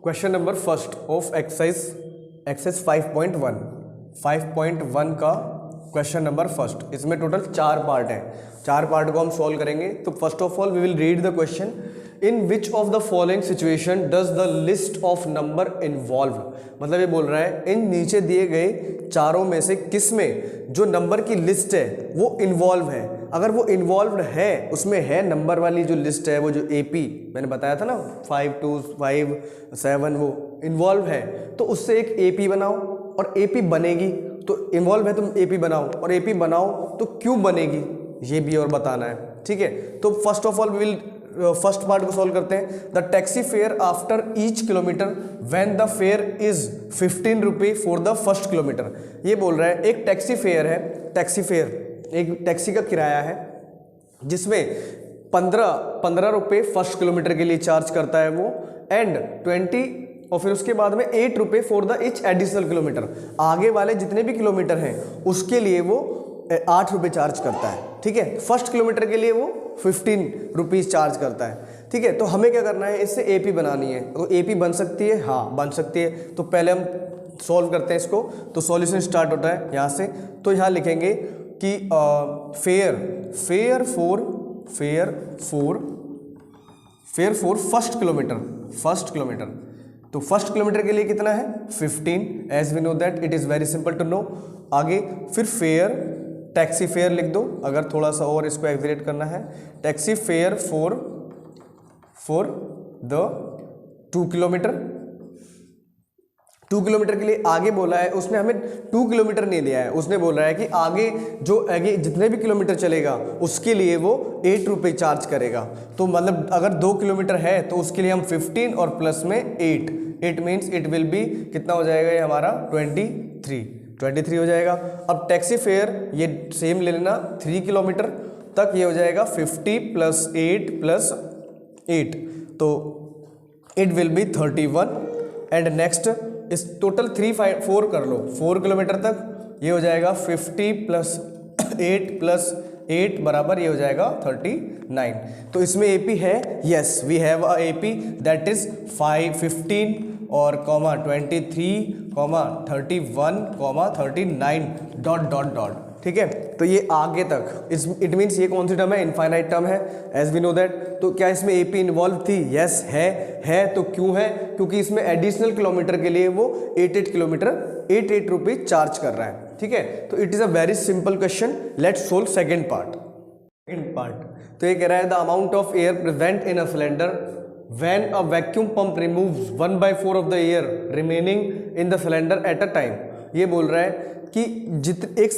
Question number first of exercise 5.1 का question number first. इसमें total 4 part हैं। 4 part को हम सॉल्व करेंगे। तो first of all we will read the question. In which of the following situation does the list of number involve. मतलब ये बोल रहा है इन नीचे दिए गए चारों में से किस में जो नंबर की लिस्ट है वो इन्वॉल्व है। अगर वो इन्वॉल्व है, उसमें है नंबर वाली जो लिस्ट है, वो जो एपी मैंने बताया था ना 5 2 5 7, वो इन्वॉल्व है, तो उससे एक एपी बनाओ। और एपी बनेगी तो इन्वॉल्व है, तुम एपी बनाओ, और एपी बनाओ तो क्यों बनेगी ये भी और बताना है। ठीक है, तो first of all we will first part को सॉल्व करते हैं। The taxi fare after each kilometre when the fare is 15 रुपये फॉर द फर्स्ट किलोमीटर। ये बोल रहा है एक टैक्सी फेयर है, टैक्सी फेयर एक टैक्सी का किराया है जिसमें 15 रुपये फर्स्ट किलोमीटर के लिए चार्ज करता है वो, एंड 20 और फिर उसके बाद में 8 रुपये for the each additional kilometre. आगे वाले जितने भी किलोमीटर हैं उसके लिए वो 8 रुपये चार्ज करता है। ठीक है, फर्स्ट किलोमीटर के लिए वो 15 रुपीज़ चार्ज करता है। ठीक है, तो हमें क्या करना है, इससे एपी बनानी है। तो एपी बन सकती है, हाँ बन सकती है। तो पहले हम सॉल्व करते हैं इसको। तो सॉल्यूशन स्टार्ट होता है यहाँ से। तो यहाँ लिखेंगे कि फेयर फॉर फर्स्ट किलोमीटर। तो फर्स्ट किलोमीटर के लिए कितना है 15, as we know that it is very simple to know. आगे फिर फेयर, टैक्सी फेयर लिख दो अगर थोड़ा सा और इसको एक्सलेट करना है। Taxi fare for the 2 kilometre के लिए आगे बोला है उसने, हमें 2 किलोमीटर नहीं दिया है। उसने बोल रहा है कि आगे जितने भी किलोमीटर चलेगा उसके लिए वो 8 रुपये चार्ज करेगा। तो मतलब अगर 2 किलोमीटर है तो उसके लिए हम 15 और प्लस में 8 मीन्स इट विल बी कितना हो जाएगा ये हमारा 23 हो जाएगा। अब टैक्सी फेयर ये सेम ले लेना 3 किलोमीटर तक, ये हो जाएगा 50 + 8 तो it will be 31। And next इस टोटल 4 कर लो 4 किलोमीटर तक, ये हो जाएगा 50 + 8 बराबर ये हो जाएगा 39। तो इसमें एपी है, yes we have a AP that is 15 और 23 31 39 ... ठीक है, तो ये आगे तक इट मीन्स ये कौन सी टर्म है, इनफाइनाइट टर्म है एज वी नो दैट। तो क्या इसमें एपी इन्वॉल्व थी, यस है। तो क्यों है, क्योंकि इसमें एडिशनल किलोमीटर के लिए वो 8 किलोमीटर 8 रुपये चार्ज कर रहा है। ठीक है, तो it is a very simple question. Let's solve second part. तो ये कह रहा है the amount of air present in a cylinder when a vacuum pump removes 1/4 of the air remaining in the cylinder at a time। ये बोल रहा है कि एक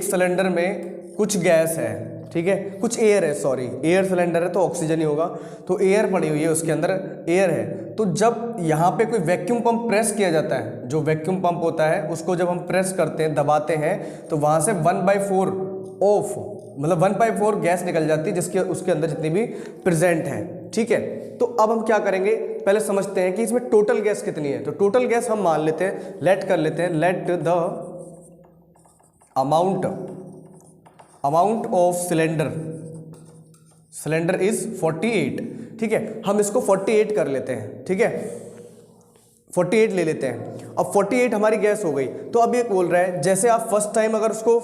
सिलेंडर में कुछ गैस है, ठीक है, कुछ एयर है, सॉरी एयर सिलेंडर है तो ऑक्सीजन ही होगा। तो एयर पड़ी हुई है, उसके अंदर एयर है। तो जब यहाँ पे कोई वैक्यूम पंप प्रेस किया जाता है, जो वैक्यूम पंप होता है उसको जब हम प्रेस करते हैं, दबाते हैं, तो वहाँ से 1/4 ऑफ मतलब 1/4 गैस निकल जाती है जिसके उसके अंदर जितनी भी प्रेजेंट है। ठीक है, तो अब हम क्या करेंगे, पहले समझते हैं कि इसमें टोटल गैस कितनी है। तो टोटल गैस हम मान लेते हैं, let the amount of cylinder is 48। ठीक है, हम इसको 48 कर लेते हैं। ठीक है, 48 ले लेते हैं। अब 48 हमारी गैस हो गई। तो अब ये बोल रहा है जैसे आप फर्स्ट टाइम अगर उसको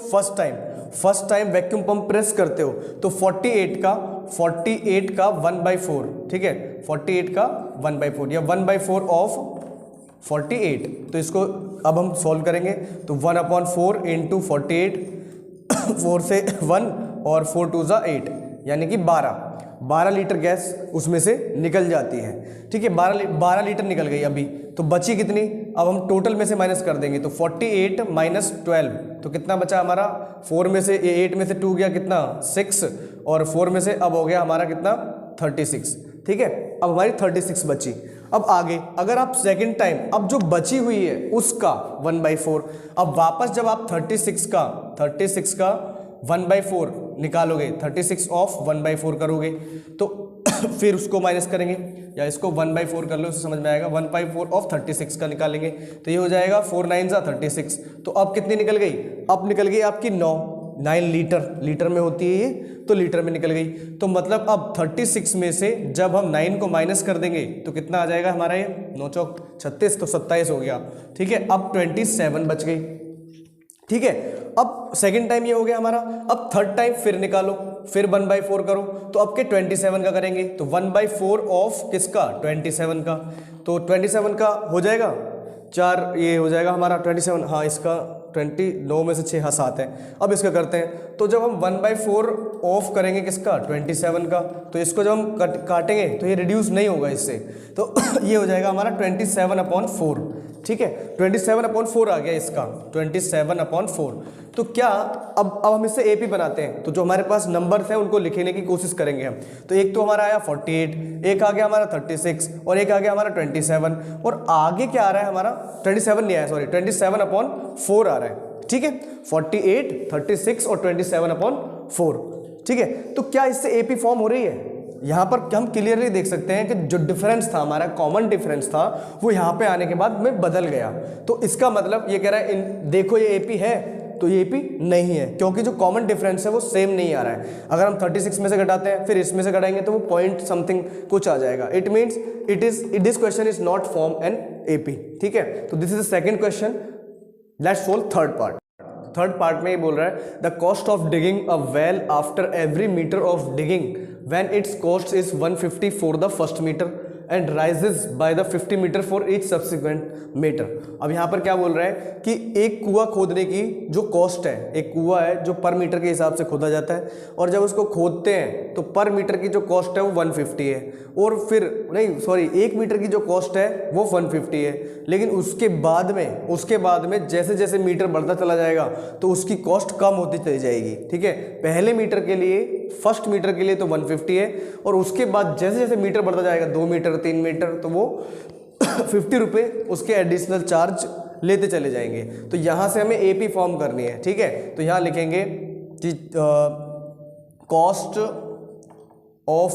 first time vacuum pump press करते हो तो 48 का 1/4, ठीक है, 48 का 1/4 या 1/4 ऑफ 48। तो इसको अब हम सॉल्व करेंगे। तो 1/4 × 48 4 से 1 और 4 2 = 8 यानी कि 12 लीटर गैस उसमें से निकल जाती है। ठीक है, 12 लीटर निकल गई अभी। तो बची कितनी, अब हम टोटल में से माइनस कर देंगे। तो 48 - 12 तो कितना बचा हमारा, 4 में से 8 में से 2 गया कितना 6, और 4 में से अब हो गया हमारा कितना 36। ठीक है, अब हमारी 36 बची। अब आगे अगर आप सेकंड टाइम अब जो बची हुई है उसका 1/4, अब वापस जब आप 36 का 1/4 निकालोगे, 36 ऑफ 1/4 करोगे तो फिर उसको माइनस करेंगे, या इसको 1/4 कर लो, उससे समझ में आएगा। 1/4 ऑफ 36 का निकालेंगे तो ये हो जाएगा 4 9 = 36। तो अब कितनी निकल गई, अब निकल गई आपकी 9। 9 लीटर में होती है ये, तो लीटर में निकल गई। तो मतलब अब 36 में से जब हम 9 को माइनस कर देंगे तो कितना आ जाएगा हमारा ये, 9 चौक 36, तो 27 हो गया। ठीक है, अब 27 बच गई। ठीक है, अब सेकंड टाइम ये हो गया हमारा। अब थर्ड टाइम फिर निकालो, फिर 1/4 करो, तो अब के 27 का करेंगे, तो 1/4 ऑफ किसका, 27 का। तो 27 का हो जाएगा 4, ये हो जाएगा हमारा 27, हाँ इसका 29 में से 6, हाँ 7 है। अब इसका करते हैं, तो जब हम 1/4 ऑफ करेंगे किसका, 27 का, तो इसको जब हम काटेंगे तो ये रिड्यूस नहीं होगा इससे, तो ये हो जाएगा हमारा 27/4। ठीक है, 27/4 आ गया इसका, 27/4। तो क्या अब हम इससे एपी बनाते हैं, तो जो हमारे पास नंबर्स हैं उनको लिखने की कोशिश करेंगे हम। तो एक तो हमारा आया 48, एक आ गया हमारा 36, और एक आ गया हमारा 27, और आगे क्या आ रहा है हमारा, 27 नहीं आया, सॉरी 27/4 आ रहा है। ठीक है, 48, 36 और 27/4। ठीक है, तो क्या इससे एपी फॉर्म हो रही है, यहाँ पर हम क्लियरली देख सकते हैं कि जो डिफरेंस था हमारा, कॉमन डिफरेंस था, वो यहाँ पे आने के बाद में बदल गया। तो इसका मतलब ये कह रहा है देखो ये एपी है, तो ये एपी नहीं है, क्योंकि जो कॉमन डिफरेंस है वो सेम नहीं आ रहा है। अगर हम 36 में से घटाते हैं फिर इसमें से घटाएंगे तो वो पॉइंट समथिंग कुछ आ जाएगा। It means this question is not form an AP. ठीक है, तो this is the second question. Let's solve third part. Third part में ये बोल रहा है the cost of digging a well after every metre of digging when its cost is 150 for the first meter and rises by the 50 meter for each subsequent meter। अब यहाँ पर क्या बोल रहा है कि एक कुआं खोदने की जो कॉस्ट है, एक कुआं है जो पर मीटर के हिसाब से खोदा जाता है, और जब उसको खोदते हैं तो पर मीटर की जो कॉस्ट है वो 150 है, और फिर नहीं सॉरी 1 मीटर की जो कॉस्ट है वो 150 है, लेकिन उसके बाद में जैसे जैसे मीटर बढ़ता चला जाएगा तो उसकी कॉस्ट कम होती चली जाएगी। ठीक है, पहले मीटर के लिए, फर्स्ट मीटर के लिए तो 150 है, और उसके बाद जैसे जैसे मीटर बढ़ता जाएगा, 2 मीटर 3 मीटर, तो वो 50 रुपये उसके एडिशनल चार्ज लेते चले जाएंगे। तो यहाँ से हमें एपी फॉर्म करनी है। ठीक है, तो यहाँ लिखेंगे कि cost of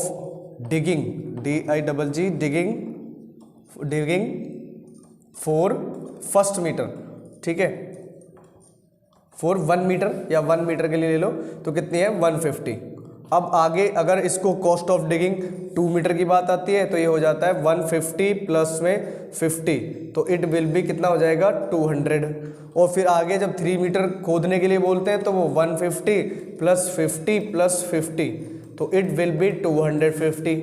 digging, DIGG digging for first metre. ठीक है, फॉर 1 मीटर या 1 मीटर के लिए ले लो तो कितनी है, 150। अब आगे अगर इसको कॉस्ट ऑफ डिगिंग 2 मीटर की बात आती है तो ये हो जाता है 150 प्लस में 50, तो इट विल बी कितना हो जाएगा, 200। और फिर आगे जब 3 मीटर खोदने के लिए बोलते हैं तो वो 150 प्लस 50 प्लस 50, तो इट विल बी 250।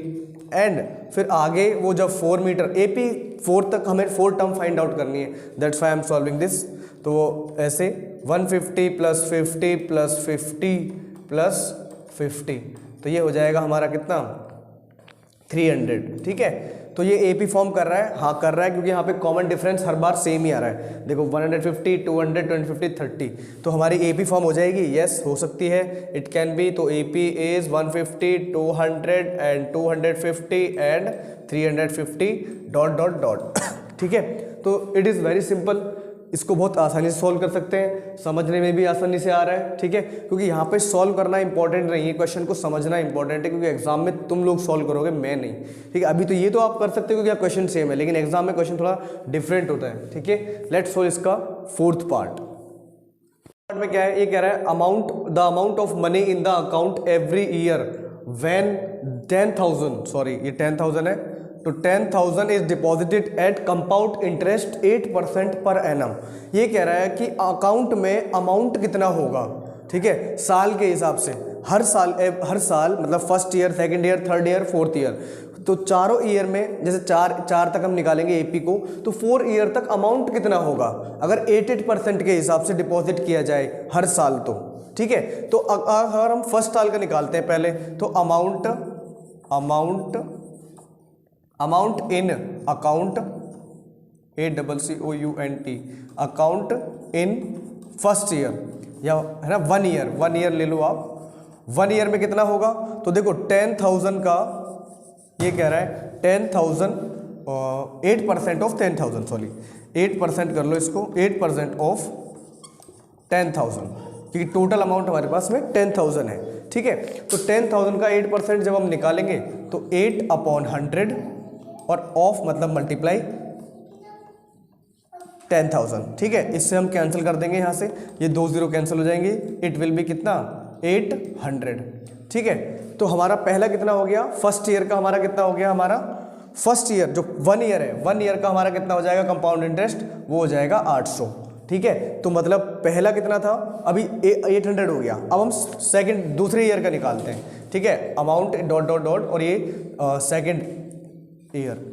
एंड फिर आगे वो जब 4 मीटर, एपी 4 तक हमें 4 टर्म फाइंड आउट करनी है, that's why I am solving this. तो वो ऐसे 150 प्लस 50 प्लस 50 प्लस 50, तो ये हो जाएगा हमारा कितना, 300। ठीक है, तो ये एपी फॉर्म कर रहा है, हाँ कर रहा है, क्योंकि यहाँ पे कॉमन डिफरेंस हर बार सेम ही आ रहा है। देखो 150, 200, 250, 30, तो हमारी एपी फॉर्म हो जाएगी, यस हो सकती है, इट कैन बी। तो AP is 150, 200 and 250 and 350 dot dot dot. ठीक है, तो इट इज़ वेरी सिंपल, इसको बहुत आसानी से सॉल्व कर सकते हैं, समझने में भी आसानी से आ रहा है। ठीक है, क्योंकि यहाँ पे सॉल्व करना इंपॉर्टेंट नहीं है, क्वेश्चन को समझना इंपॉर्टेंट है, क्योंकि एग्जाम में तुम लोग सॉल्व करोगे, मैं नहीं। ठीक है, अभी तो ये तो आप कर सकते हो क्योंकि क्वेश्चन सेम है, लेकिन एग्जाम में क्वेश्चन थोड़ा डिफरेंट होता है। ठीक है, लेट्स सॉल्व इसका फोर्थ पार्ट। में क्या है, ये कह रहा है the amount of money in the account every year when 10,000, sorry ये 10,000 है, तो 10,000 is deposited at compound interest 8% per annum. ये कह रहा है कि अकाउंट में अमाउंट कितना होगा, ठीक है, साल के हिसाब से, हर साल मतलब first year, second year, third year, fourth year, तो चारों ईयर में जैसे चार तक हम निकालेंगे एपी को, तो 4 ईयर तक अमाउंट कितना होगा अगर 8% के हिसाब से डिपॉजिट किया जाए हर साल तो। ठीक है, तो अगर हम फर्स्ट साल का निकालते हैं पहले, तो amount in account, ACCOUNT, account in first year, या है ना 1 ईयर ले लो आप। 1 ईयर में कितना होगा, तो देखो 10,000 का ये कह रहा है 10,000 8% ऑफ 10,000, सॉरी 8% कर लो इसको, 8% ऑफ 10,000, क्योंकि टोटल अमाउंट हमारे पास में 10,000 है। ठीक है, तो 10,000 का 8% जब हम निकालेंगे तो 8/100 और ऑफ मतलब मल्टीप्लाई 10,000, ठीक है। इससे हम कैंसिल कर देंगे यहाँ से, ये 2 0 कैंसिल हो जाएंगे, इट विल बी कितना 800, ठीक है। तो हमारा पहला कितना हो गया, फर्स्ट ईयर का हमारा कितना हो गया, हमारा फर्स्ट ईयर जो 1 ईयर है, 1 ईयर का हमारा कितना हो जाएगा कंपाउंड इंटरेस्ट, वो हो जाएगा 800, ठीक है। तो मतलब पहला कितना था, अभी 800 हो गया। अब हम सेकंड दूसरे ईयर का निकालते हैं, ठीक है। अमाउंट डॉट डॉट डॉट और ये सेकंड ईयर।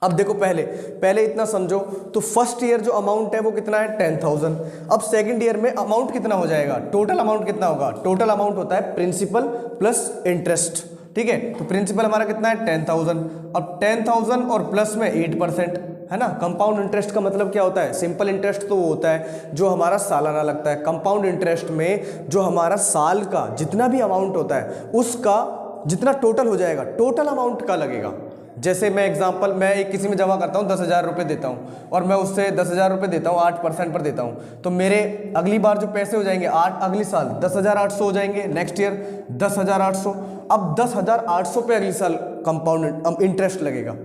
अब देखो पहले इतना समझो, तो फर्स्ट ईयर जो अमाउंट है वो कितना है 10,000। अब सेकंड ईयर में अमाउंट कितना हो जाएगा, टोटल अमाउंट कितना होगा, टोटल अमाउंट होता है प्रिंसिपल प्लस इंटरेस्ट, ठीक है। तो प्रिंसिपल हमारा कितना है 10,000, अब 10,000 और प्लस में 8%, है ना। कंपाउंड इंटरेस्ट का मतलब क्या होता है, सिंपल इंटरेस्ट तो वो होता है जो हमारा सालाना लगता है। कंपाउंड इंटरेस्ट में जो हमारा साल का जितना भी अमाउंट होता है उसका जितना टोटल हो जाएगा, टोटल अमाउंट का लगेगा। जैसे मैं एग्जांपल, मैं एक किसी में जमा करता हूँ 10,000 रुपये देता हूँ और मैं उससे 10,000 रुपये देता हूँ 8% पर देता हूँ, तो मेरे अगली बार जो पैसे हो जाएंगे अगली साल 10,800 हो जाएंगे, नेक्स्ट ईयर 10,800। अब 10,800 पे अगली साल कंपाउंड इंटरेस्ट लगेगा,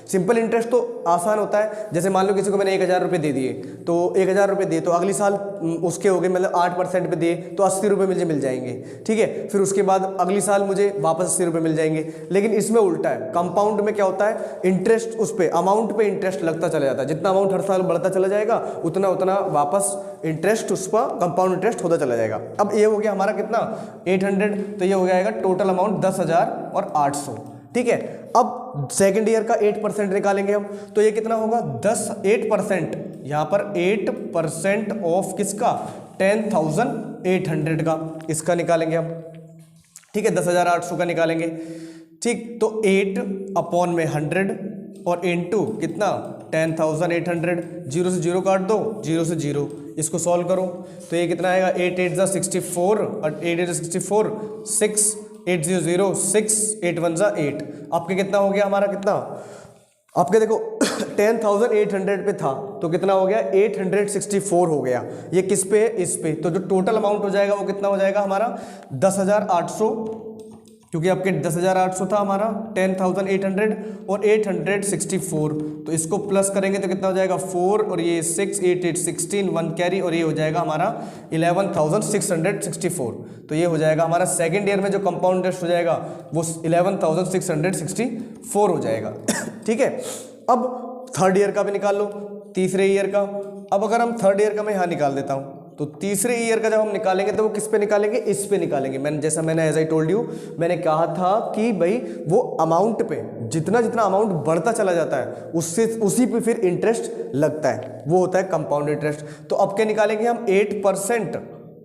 सिंपल इंटरेस्ट तो आसान होता है। जैसे मान लो किसी को मैंने 1,000 रुपये दे दिए, तो 1,000 रुपये दिए तो अगली साल उसके हो गए, मतलब 8% पे दिए तो 80 रुपये मुझे मिल जाएंगे, ठीक है। फिर उसके बाद अगली साल मुझे वापस 80 रुपये मिल जाएंगे। लेकिन इसमें उल्टा है, कंपाउंड में क्या होता है, इंटरेस्ट उस पर अमाउंट पे इंटरेस्ट लगता चला जाता है, जितना अमाउंट हर साल बढ़ता चला जाएगा उतना उतना वापस इंटरेस्ट उस पर कंपाउंड इंटरेस्ट होता चला जाएगा। अब ये हो गया हमारा कितना 800, तो ये हो जाएगा टोटल अमाउंट 10,800, ठीक है। अब सेकंड ईयर का 8% निकालेंगे हम, तो ये कितना होगा 8%, यहाँ पर 8% ऑफ किसका 10,800 का, इसका निकालेंगे हम, ठीक है। 10,800 का निकालेंगे, ठीक। तो 8 में 100 और इनटू कितना 10,800, 0 से 0 काट दो, 0 से 0, इसको सॉल्व करो तो ये कितना आएगा 8 8 जा 64 और 8 8 64, 6 8 0 0 6 8 1 जा 8। आपके कितना हो गया, हमारा कितना आपके देखो 10,800 पे था तो कितना हो गया 864 हो गया। ये किस पे है, इस पे। तो जो टोटल अमाउंट हो जाएगा वो कितना हो जाएगा हमारा 10,800, क्योंकि आपके 10,800 था हमारा 10,800 और 864, तो इसको प्लस करेंगे तो कितना हो जाएगा 4 और ये 6 8 8 16 1 कैरी और ये हो जाएगा हमारा 11,664। तो ये हो जाएगा हमारा सेकंड ईयर में जो कंपाउंड इंटरेस्ट हो जाएगा वो 11,664 हो जाएगा, ठीक है। अब थर्ड ईयर का भी निकाल लो, तीसरे ईयर का। अब अगर हम थर्ड ईयर का मैं यहाँ निकाल देता हूँ, तो तीसरे ईयर का जब हम निकालेंगे तो वो किस पे निकालेंगे, इस पे निकालेंगे। मैंने एज आई टोल्ड यू, मैंने कहा था कि भाई वो अमाउंट पे जितना जितना अमाउंट बढ़ता चला जाता है उससे उसी पे फिर इंटरेस्ट लगता है, वो होता है कंपाउंड इंटरेस्ट। तो अब क्या निकालेंगे हम 8%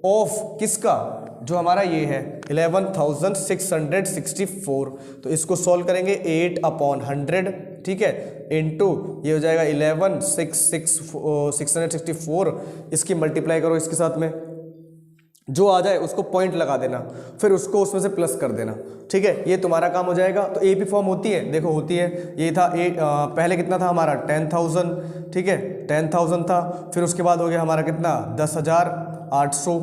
ऑफ किसका, जो हमारा ये है 11,664। तो इसको सॉल्व करेंगे 8/100, ठीक है, इनटू ये हो जाएगा 11,664। इसकी मल्टीप्लाई करो इसके साथ में, जो आ जाए उसको पॉइंट लगा देना, फिर उसको उसमें से प्लस कर देना, ठीक है। ये तुम्हारा काम हो जाएगा। तो एपी फॉर्म होती है, देखो होती है। ये था पहले कितना था हमारा 10,000, ठीक है, 10,000 था। फिर उसके बाद हो गया हमारा कितना 10,800,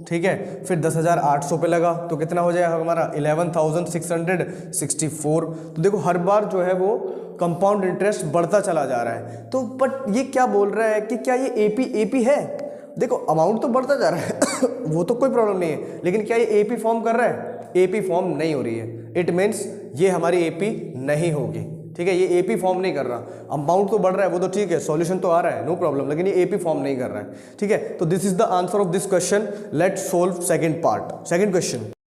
ठीक है। फिर 10,800 पे लगा तो कितना हो जाएगा हमारा 11,664। तो देखो हर बार जो है वो कंपाउंड इंटरेस्ट बढ़ता चला जा रहा है। तो बट ये क्या बोल रहा है कि क्या ये एपी है, देखो अमाउंट तो बढ़ता जा रहा है वो तो कोई प्रॉब्लम नहीं है, लेकिन क्या ये एपी फॉर्म कर रहा है, एपी फॉर्म नहीं हो रही है। इट मीन्स ये हमारी एपी नहीं होगी, ठीक है। ये एपी फॉर्म नहीं कर रहा, अमाउंट तो बढ़ रहा है वो तो ठीक है, सॉल्यूशन तो आ रहा है, नो प्रॉब्लम, लेकिन ये एपी फॉर्म नहीं कर रहा है, ठीक है। तो this is the answer of this question. Let's solve second part, second question.